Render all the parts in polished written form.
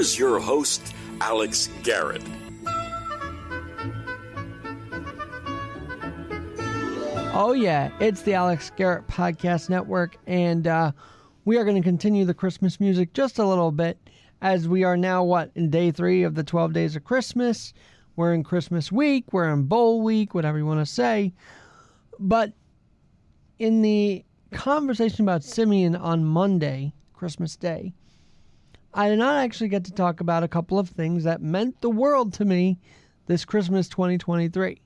here's your host, Alex Garrett. Oh, yeah, it's the Alex Garrett Podcast Network, and we are going to continue the Christmas music just a little bit as we are now, in day 3 of the 12 days of Christmas. We're in Christmas week, we're in Bowl week, whatever you want to say. But in the conversation about Simeon on Monday, Christmas Day, I did not actually get to talk about a couple of things that meant the world to me this Christmas 2023.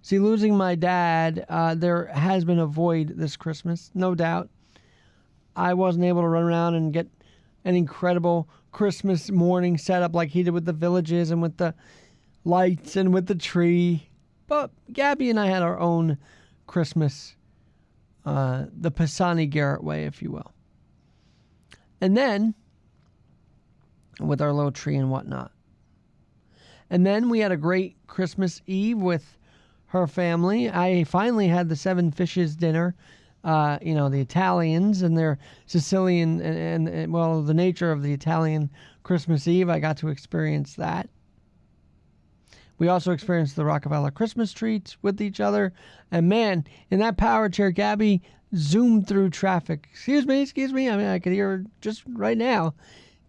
See, losing my dad, there has been a void this Christmas, no doubt. I wasn't able to run around and get an incredible Christmas morning setup like he did with the villages and with the lights and with the tree. But Gabby and I had our own Christmas, the Pisani Garrett way, if you will. And then, with our little tree and whatnot. And then we had a great Christmas Eve with her family. I finally had the 7 fishes dinner. The Italians and their Sicilian and the nature of the Italian Christmas Eve. I got to experience that. We also experienced the Rockefeller Christmas treats with each other. And man, in that power chair, Gabby zoomed through traffic. Excuse me. I mean, I could hear her just right now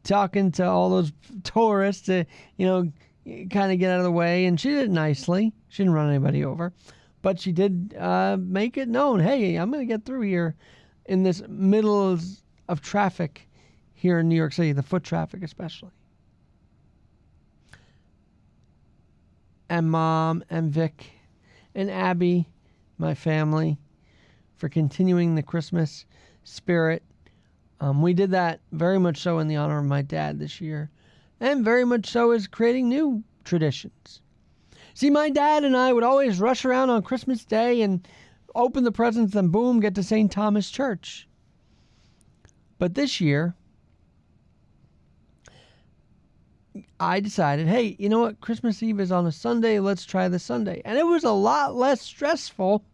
talking to all those tourists to, kind of get out of the way. And she did it nicely. She didn't run anybody over. But she did make it known, hey, I'm going to get through here in this middle of traffic here in New York City, the foot traffic especially. And Mom and Vic and Abby, my family, for continuing the Christmas spirit. We did that very much so in the honor of my dad this year, and very much so as creating new traditions. See, my dad and I would always rush around on Christmas Day and open the presents and boom, get to St. Thomas Church. But this year, I decided, hey, you know what? Christmas Eve is on a Sunday. Let's try the Sunday. And it was a lot less stressful,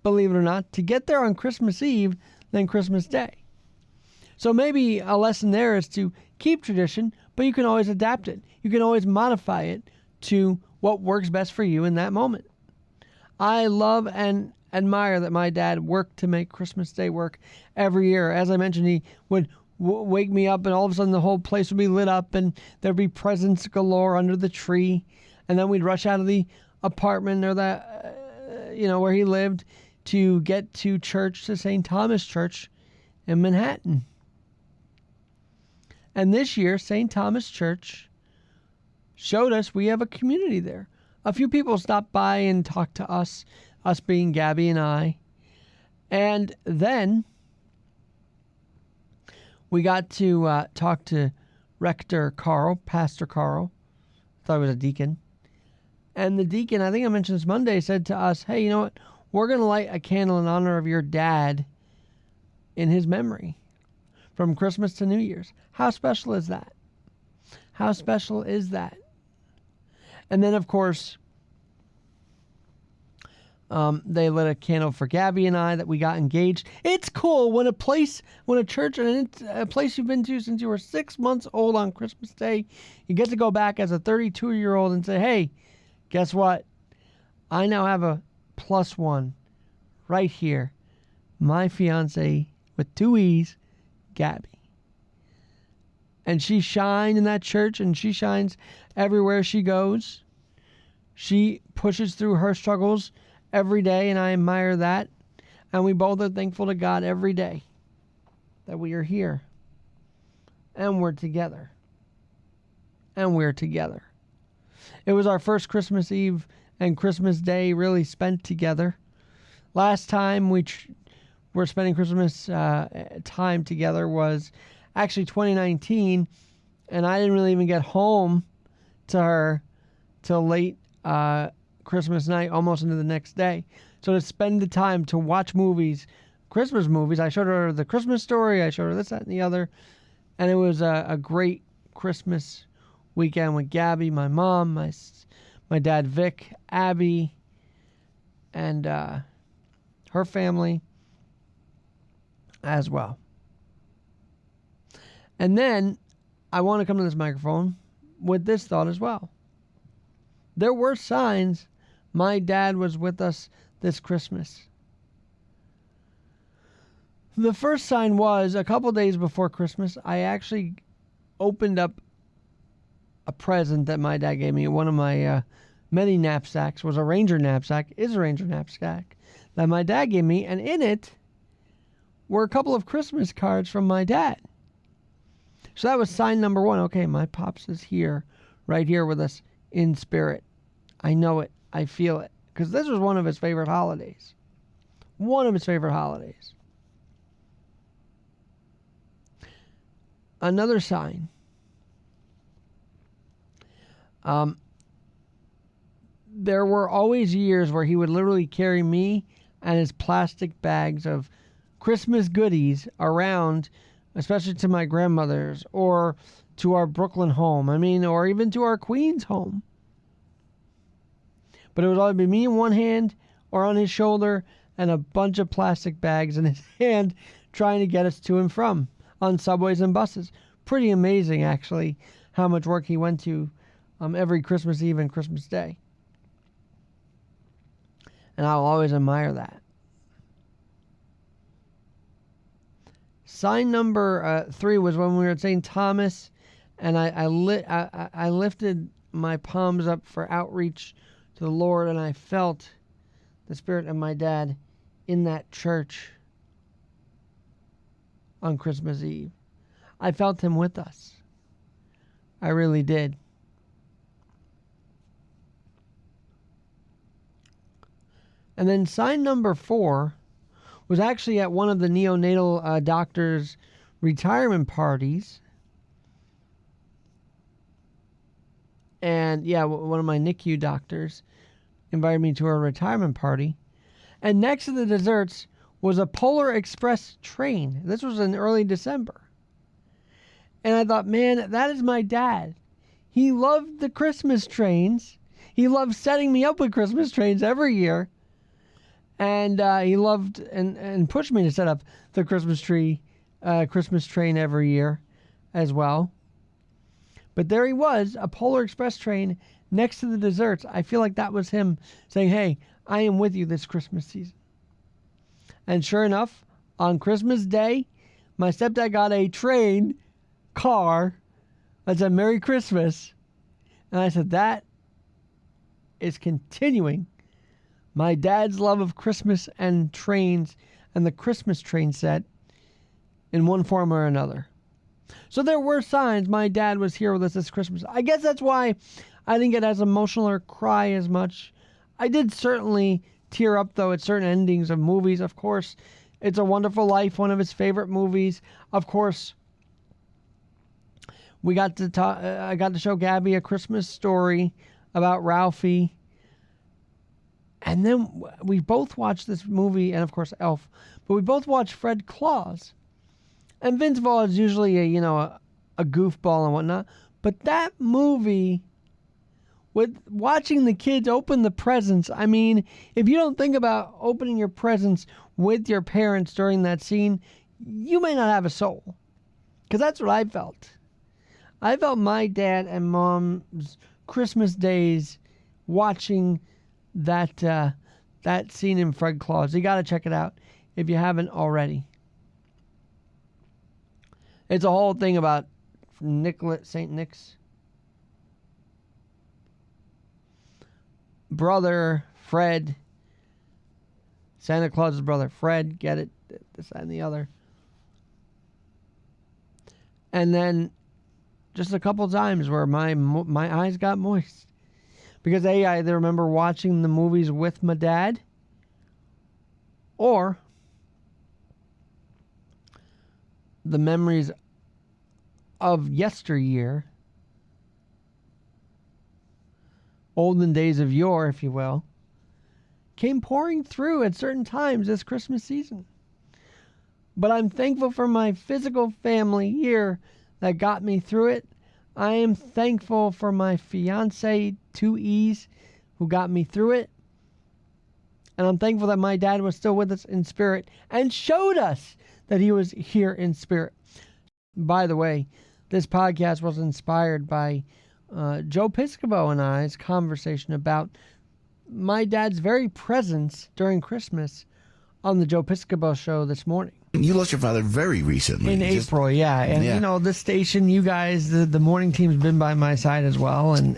believe it or not, to get there on Christmas Eve than Christmas Day. So maybe a lesson there is to keep tradition, but you can always adapt it. You can always modify it to what works best for you in that moment. I love and admire that my dad worked to make Christmas Day work every year. As I mentioned, he would wake me up and all of a sudden the whole place would be lit up and there'd be presents galore under the tree. And then we'd rush out of the apartment or where he lived to get to church, to St. Thomas Church in Manhattan. And this year, St. Thomas Church showed us we have a community there. A few people stopped by and talked to us being Gabby and I. And then we got to talk to Rector Carl, Pastor Carl. I thought he was a deacon. And the deacon, I think I mentioned this Monday, said to us, hey, you know what? We're going to light a candle in honor of your dad in his memory from Christmas to New Year's. How special is that? How special is that? And then, of course, they lit a candle for Gabby and I that we got engaged. It's cool when a church, and a place you've been to since you were 6 months old on Christmas Day, you get to go back as a 32-year-old and say, hey, guess what? I now have a +1 right here. My fiance with 2 E's, Gabby. And she shined in that church, and she shines everywhere she goes. She pushes through her struggles every day, and I admire that. And we both are thankful to God every day that we are here. And we're together. And we're together. It was our first Christmas Eve and Christmas Day really spent together. Last time we were spending Christmas time together was actually 2019, and I didn't really even get home to her till late Christmas night, almost into the next day. So to spend the time to watch movies, Christmas movies, I showed her The Christmas Story, I showed her this, that, and the other, and it was a great Christmas weekend with Gabby, my mom, my dad Vic, Abby, and her family as well. And then I want to come to this microphone with this thought as well. There were signs my dad was with us this Christmas. The first sign was a couple days before Christmas, I actually opened up a present that my dad gave me. One of my many knapsacks was a Ranger knapsack, is a Ranger knapsack that my dad gave me, and in it were a couple of Christmas cards from my dad. So that was sign number one. Okay, my pops is here, right here with us in spirit. I know it. I feel it. Because this was one of his favorite holidays. One of his favorite holidays. Another sign. There were always years where he would literally carry me and his plastic bags of Christmas goodies around, especially to my grandmother's or to our Brooklyn home. Or even to our Queens home. But it would always be me in one hand or on his shoulder and a bunch of plastic bags in his hand trying to get us to and from on subways and buses. Pretty amazing, actually, how much work he went to every Christmas Eve and Christmas Day. And I'll always admire that. Sign number 3 was when we were at St. Thomas, and I lifted my palms up for outreach to the Lord, and I felt the Spirit of my dad in that church on Christmas Eve. I felt him with us. I really did. And then sign number 4 was actually at one of the neonatal doctors' retirement parties. And yeah, one of my NICU doctors invited me to a retirement party. And next to the desserts was a Polar Express train. This was in early December. And I thought, man, that is my dad. He loved the Christmas trains. He loved setting me up with Christmas trains every year. And he loved and pushed me to set up the Christmas train every year as well. But there he was, a Polar Express train next to the desserts. I feel like that was him saying, hey, I am with you this Christmas season. And sure enough, on Christmas Day, my stepdad got a train car that said Merry Christmas. And I said, that is continuing my dad's love of Christmas and trains and the Christmas train set in one form or another. So there were signs my dad was here with us this Christmas. I guess that's why I didn't get as emotional or cry as much. I did certainly tear up, though, at certain endings of movies. Of course, It's a Wonderful Life, one of his favorite movies. Of course, we got to talk. I got to show Gabby A Christmas Story about Ralphie. And then we both watched this movie, and of course Elf, but we both watched Fred Claus. And Vince Vaughn is usually a goofball and whatnot, but that movie, with watching the kids open the presents, I mean, if you don't think about opening your presents with your parents during that scene, you may not have a soul. Because that's what I felt. I felt my dad and mom's Christmas days watching that scene in Fred Claus. You got to check it out if you haven't already. It's a whole thing about St. Nick's brother, Fred. Santa Claus's brother, Fred. Get it? This, that, and the other. And then just a couple times where my eyes got moist. Because I either remember watching the movies with my dad, or the memories of yesteryear, olden days of yore, if you will, came pouring through at certain times this Christmas season. But I'm thankful for my physical family here that got me through it. I am thankful for my fiance, 2E's, who got me through it. And I'm thankful that my dad was still with us in spirit and showed us that he was here in spirit. By the way, This podcast was inspired by Joe Piscopo and I's conversation about my dad's very presence during Christmas on the Joe Piscopo Show this morning. You lost your father very recently. In April, yeah. And, Yeah. you know, the station, you guys, the morning team's been by my side as well. And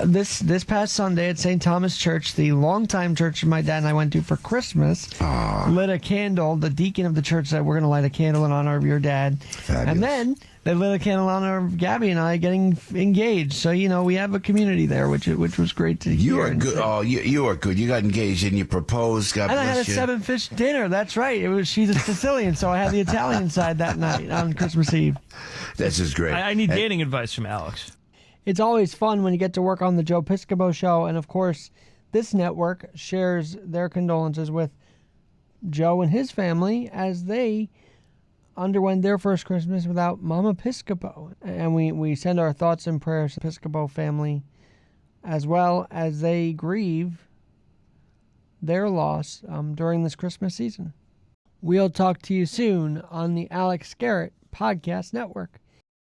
this past Sunday at St. Thomas Church, the longtime church my dad and I went to for Christmas, lit a candle. The deacon of the church said, we're going to light a candle in honor of your dad. Fabulous. And then they lit a candle in honor of Gabby and I getting engaged. So, you know, we have a community there, which was great to hear. You are and good. see. Oh, you are good. You got engaged and you proposed. God And I had a bless you. 7-fish dinner. That's right. She's a Sicilian, so I had the Italian side that night on Christmas Eve. This is great. I need dating advice from Alex. It's always fun when you get to work on the Joe Piscopo Show, and of course, this network shares their condolences with Joe and his family as they underwent their first Christmas without Mama Piscopo. And we send our thoughts and prayers to the Piscopo family as well as they grieve their loss during this Christmas season. We'll talk to you soon on the Alex Garrett Podcast Network.